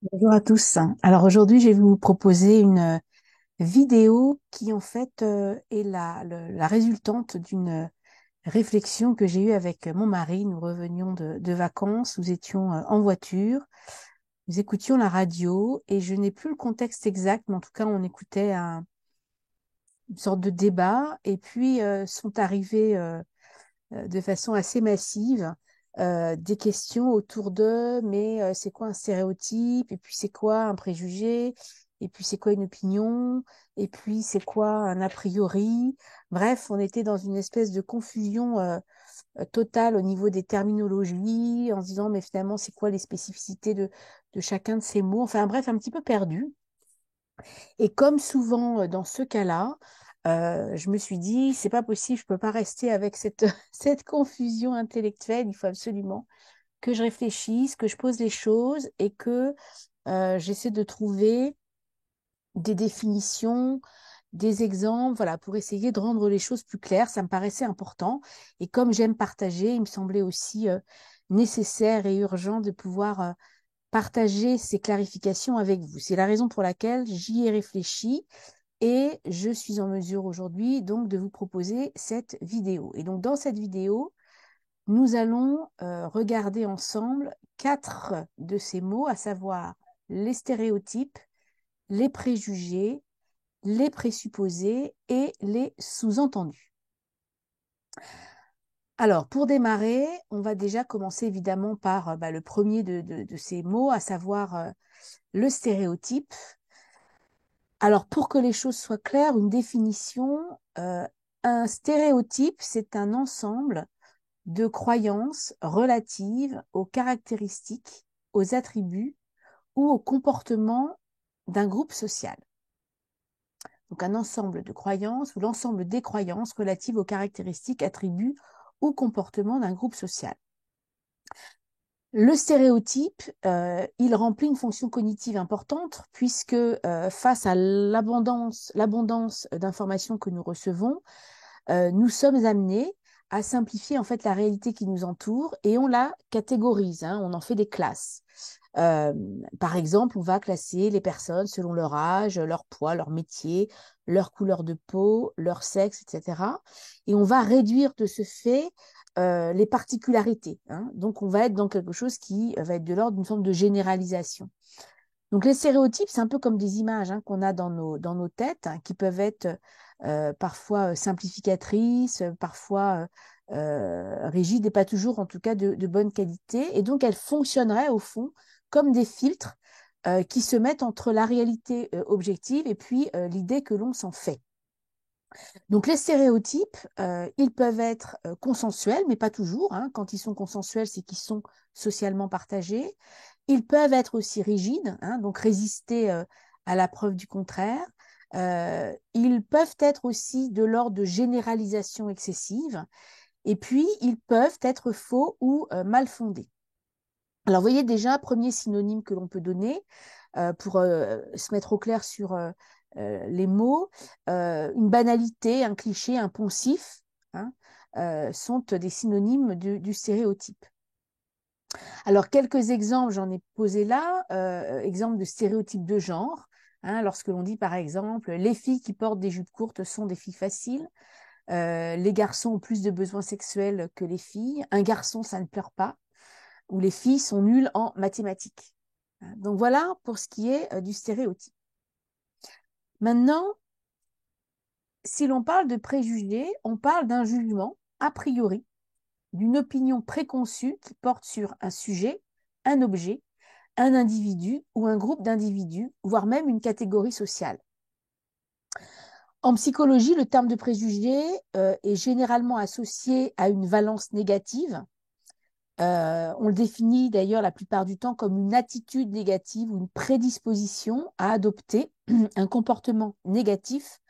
Bonjour à tous. Alors aujourd'hui, je vais vous proposer une vidéo qui en fait est la résultante d'une réflexion que j'ai eue avec mon mari. Nous revenions de vacances, nous étions en voiture, nous écoutions la radio et je n'ai plus le contexte exact, mais en tout cas, on écoutait une sorte de débat et puis sont arrivés de façon assez massive des questions autour de mais c'est quoi un stéréotype et puis c'est quoi un préjugé et puis c'est quoi une opinion et puis c'est quoi un a priori. Bref, on était dans une espèce de confusion totale au niveau des terminologies en se disant mais finalement c'est quoi les spécificités de chacun de ces mots, enfin bref, un petit peu perdu. Et comme souvent dans ce cas-là, je me suis dit, c'est pas possible, je peux pas rester avec cette, cette confusion intellectuelle. Il faut absolument que je réfléchisse, que je pose les choses et que j'essaie de trouver des définitions, des exemples, voilà, pour essayer de rendre les choses plus claires. Ça me paraissait important. Et comme j'aime partager, il me semblait aussi nécessaire et urgent de pouvoir partager ces clarifications avec vous. C'est la raison pour laquelle j'y ai réfléchi et je suis en mesure aujourd'hui donc de vous proposer cette vidéo. Et donc dans cette vidéo, nous allons regarder ensemble quatre de ces mots, à savoir les stéréotypes, les préjugés, les présupposés et les sous-entendus. Alors, pour démarrer, on va déjà commencer évidemment par le premier de ces mots, à savoir le stéréotype. Alors, pour que les choses soient claires, une définition, un stéréotype, c'est un ensemble de croyances relatives aux caractéristiques, aux attributs ou au comportement d'un groupe social. Donc, un ensemble de croyances ou l'ensemble des croyances relatives aux caractéristiques, attributs ou comportements d'un groupe social. Le stéréotype, il remplit une fonction cognitive importante puisque face à l'abondance d'informations que nous recevons, nous sommes amenés à simplifier en fait la réalité qui nous entoure et on la catégorise, hein, on en fait des classes. Euh, Par exemple, on va classer les personnes selon leur âge, leur poids, leur métier, leur couleur de peau, leur sexe, etc. Et on va réduire de ce fait les particularités, hein. Donc, on va être dans quelque chose qui va être de l'ordre d'une forme de généralisation. Donc, les stéréotypes, c'est un peu comme des images hein, qu'on a dans nos têtes, hein, qui peuvent être parfois simplificatrices, parfois rigides et pas toujours, en tout cas, de bonne qualité. Et donc, elles fonctionneraient, au fond, comme des filtres qui se mettent entre la réalité objective et puis l'idée que l'on s'en fait. Donc, les stéréotypes, ils peuvent être consensuels, mais pas toujours, hein. Quand ils sont consensuels, c'est qu'ils sont socialement partagés. Ils peuvent être aussi rigides, hein, donc résister à la preuve du contraire. Ils peuvent être aussi de l'ordre de généralisation excessive. Et puis, ils peuvent être faux ou mal fondés. Alors, vous voyez déjà, premier synonyme que l'on peut donner pour se mettre au clair sur les mots, une banalité, un cliché, un poncif, hein, sont des synonymes du stéréotype. Alors, quelques exemples, j'en ai posé là, exemples de stéréotypes de genre. Hein, lorsque l'on dit par exemple, les filles qui portent des jupes courtes sont des filles faciles, les garçons ont plus de besoins sexuels que les filles, un garçon, ça ne pleure pas, ou les filles sont nulles en mathématiques. Donc voilà pour ce qui est du stéréotype. Maintenant, si l'on parle de préjugés, on parle d'un jugement a priori, d'une opinion préconçue qui porte sur un sujet, un objet, un individu ou un groupe d'individus, voire même une catégorie sociale. En psychologie, le terme de préjugé est généralement associé à une valence négative. On le définit d'ailleurs la plupart du temps comme une attitude négative ou une prédisposition à adopter un comportement négatif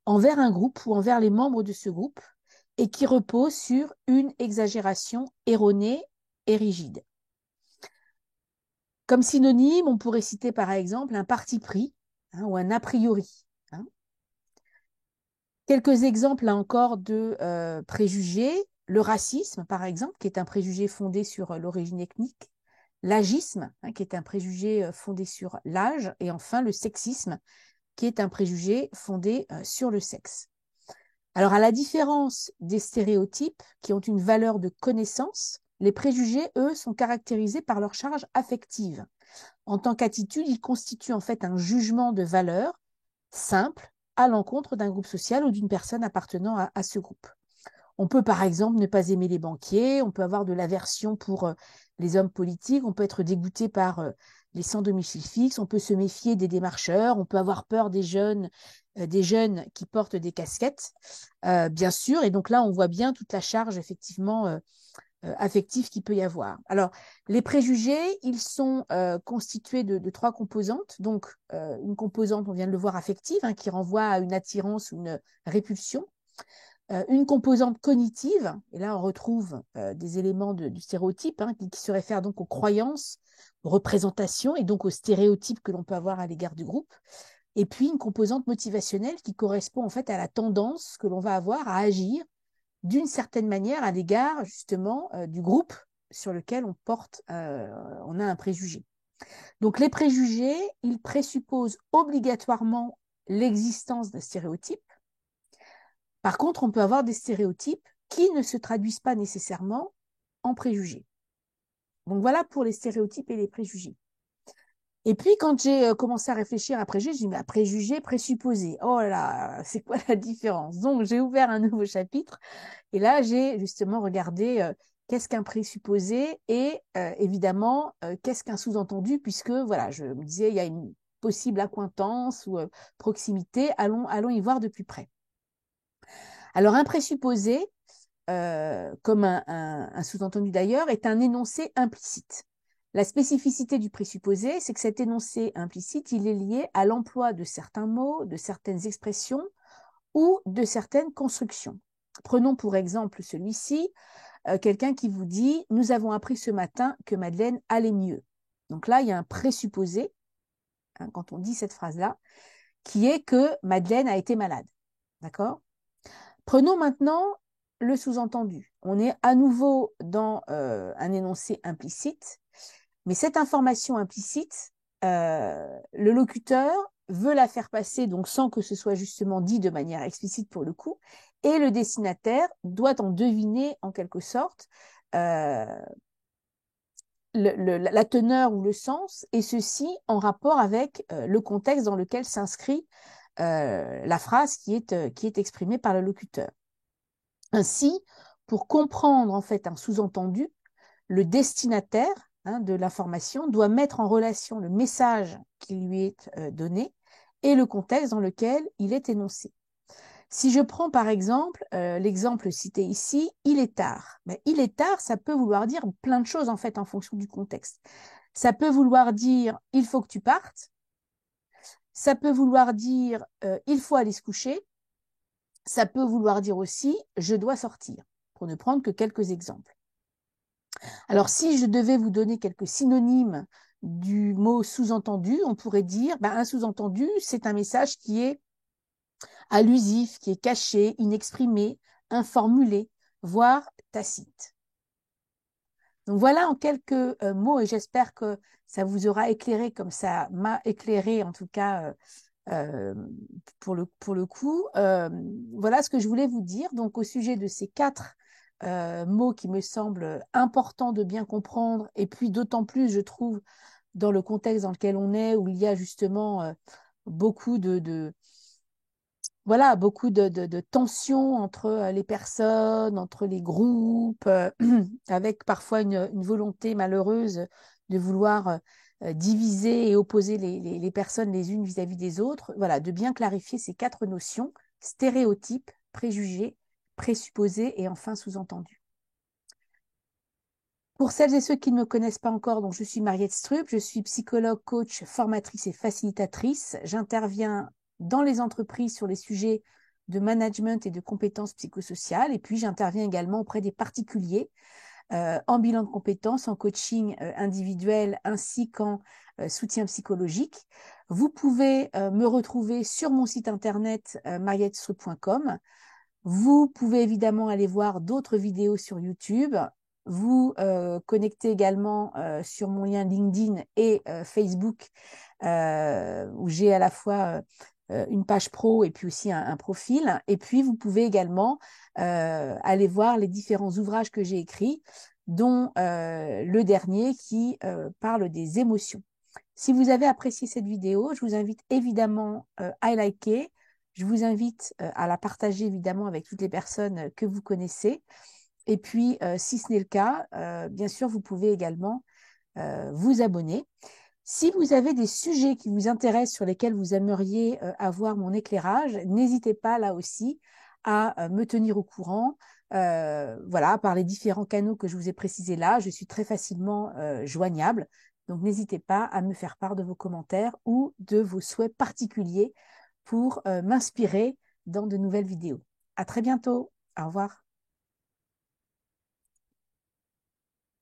envers un groupe ou envers les membres de ce groupe et qui repose sur une exagération erronée et rigide. Comme synonyme, on pourrait citer par exemple un parti pris hein, ou un a priori. Hein. Quelques exemples là encore de préjugés. Le racisme, par exemple, qui est un préjugé fondé sur l'origine ethnique. l'agisme, hein, qui est un préjugé fondé sur l'âge, et enfin le sexisme, qui est un préjugé fondé sur le sexe. Alors, à la différence des stéréotypes qui ont une valeur de connaissance, les préjugés, eux, sont caractérisés par leur charge affective. En tant qu'attitude, ils constituent en fait un jugement de valeur simple à l'encontre d'un groupe social ou d'une personne appartenant à ce groupe. On peut par exemple ne pas aimer les banquiers, on peut avoir de l'aversion pour les hommes politiques, on peut être dégoûté par les sans domicile fixe, on peut se méfier des démarcheurs, on peut avoir peur des jeunes qui portent des casquettes, bien sûr. Et donc là, on voit bien toute la charge effectivement affective qu'il peut y avoir. Alors, les préjugés, ils sont constitués de trois composantes. Donc, une composante, on vient de le voir, affective, hein, qui renvoie à une attirance ou une répulsion. Une composante cognitive, et là on retrouve des éléments du stéréotype, hein, qui se réfèrent donc aux croyances, aux représentations et donc aux stéréotypes que l'on peut avoir à l'égard du groupe. Et puis une composante motivationnelle qui correspond en fait à la tendance que l'on va avoir à agir d'une certaine manière à l'égard justement du groupe sur lequel on a un préjugé. Donc les préjugés, ils présupposent obligatoirement l'existence d'un stéréotype. Par contre, on peut avoir des stéréotypes qui ne se traduisent pas nécessairement en préjugés. Donc voilà pour les stéréotypes et les préjugés. Et puis, quand j'ai commencé à réfléchir à préjugés, j'ai dit, mais préjugés, présupposés. Oh là là, c'est quoi la différence? Donc, j'ai ouvert un nouveau chapitre et là, j'ai justement regardé qu'est-ce qu'un présupposé et évidemment, qu'est-ce qu'un sous-entendu, puisque voilà, je me disais, il y a une possible accointance ou proximité, allons y voir de plus près. Alors, un présupposé, comme un sous-entendu d'ailleurs, est un énoncé implicite. La spécificité du présupposé, c'est que cet énoncé implicite, il est lié à l'emploi de certains mots, de certaines expressions ou de certaines constructions. Prenons pour exemple celui-ci, quelqu'un qui vous dit « Nous avons appris ce matin que Madeleine allait mieux ». Donc là, il y a un présupposé, hein, quand on dit cette phrase-là, qui est que Madeleine a été malade. D'accord ? Prenons maintenant le sous-entendu. On est à nouveau dans un énoncé implicite, mais cette information implicite, le locuteur veut la faire passer donc sans que ce soit justement dit de manière explicite pour le coup, et le destinataire doit en deviner en quelque sorte la teneur ou le sens, et ceci en rapport avec le contexte dans lequel s'inscrit la phrase qui est exprimée par le locuteur. Ainsi, pour comprendre en fait un sous-entendu, le destinataire de l'information doit mettre en relation le message qui lui est donné et le contexte dans lequel il est énoncé. Si je prends par exemple l'exemple cité ici, il est tard. Mais il est tard, ça peut vouloir dire plein de choses en fait en fonction du contexte. Ça peut vouloir dire il faut que tu partes. Ça peut vouloir dire il faut aller se coucher. Ça peut vouloir dire aussi je dois sortir, pour ne prendre que quelques exemples. Alors, si je devais vous donner quelques synonymes du mot sous-entendu, on pourrait dire un sous-entendu, c'est un message qui est allusif, qui est caché, inexprimé, informulé, voire tacite. Donc voilà en quelques mots, et j'espère que ça vous aura éclairé comme ça m'a éclairé en tout cas pour le coup. Voilà ce que je voulais vous dire. Donc au sujet de ces 4 mots qui me semblent importants de bien comprendre, et puis d'autant plus, je trouve, dans le contexte dans lequel on est, où il y a justement beaucoup de tensions entre les personnes, entre les groupes, avec parfois une volonté malheureuse de vouloir diviser et opposer les personnes les unes vis-à-vis des autres. Voilà, de bien clarifier ces 4 notions, stéréotypes, préjugés, présupposés et enfin sous-entendus. Pour celles et ceux qui ne me connaissent pas encore, donc je suis Mariette Strup, je suis psychologue, coach, formatrice et facilitatrice. J'interviens dans les entreprises sur les sujets de management et de compétences psychosociales. Et puis, j'interviens également auprès des particuliers en bilan de compétences, en coaching individuel ainsi qu'en soutien psychologique. Vous pouvez me retrouver sur mon site internet mariettestrup.com. Vous pouvez évidemment aller voir d'autres vidéos sur YouTube. vous connecter également sur mon lien LinkedIn et Facebook, où j'ai à la fois une page pro et puis aussi un profil. Et puis, vous pouvez également aller voir les différents ouvrages que j'ai écrits, dont le dernier qui parle des émotions. Si vous avez apprécié cette vidéo, je vous invite évidemment à liker. Je vous invite à la partager évidemment avec toutes les personnes que vous connaissez. Et puis, si ce n'est le cas, bien sûr, vous pouvez également vous abonner. Si vous avez des sujets qui vous intéressent, sur lesquels vous aimeriez avoir mon éclairage, n'hésitez pas là aussi à me tenir au courant. Voilà, par les différents canaux que je vous ai précisés là, je suis très facilement joignable. Donc, n'hésitez pas à me faire part de vos commentaires ou de vos souhaits particuliers pour m'inspirer dans de nouvelles vidéos. À très bientôt. Au revoir.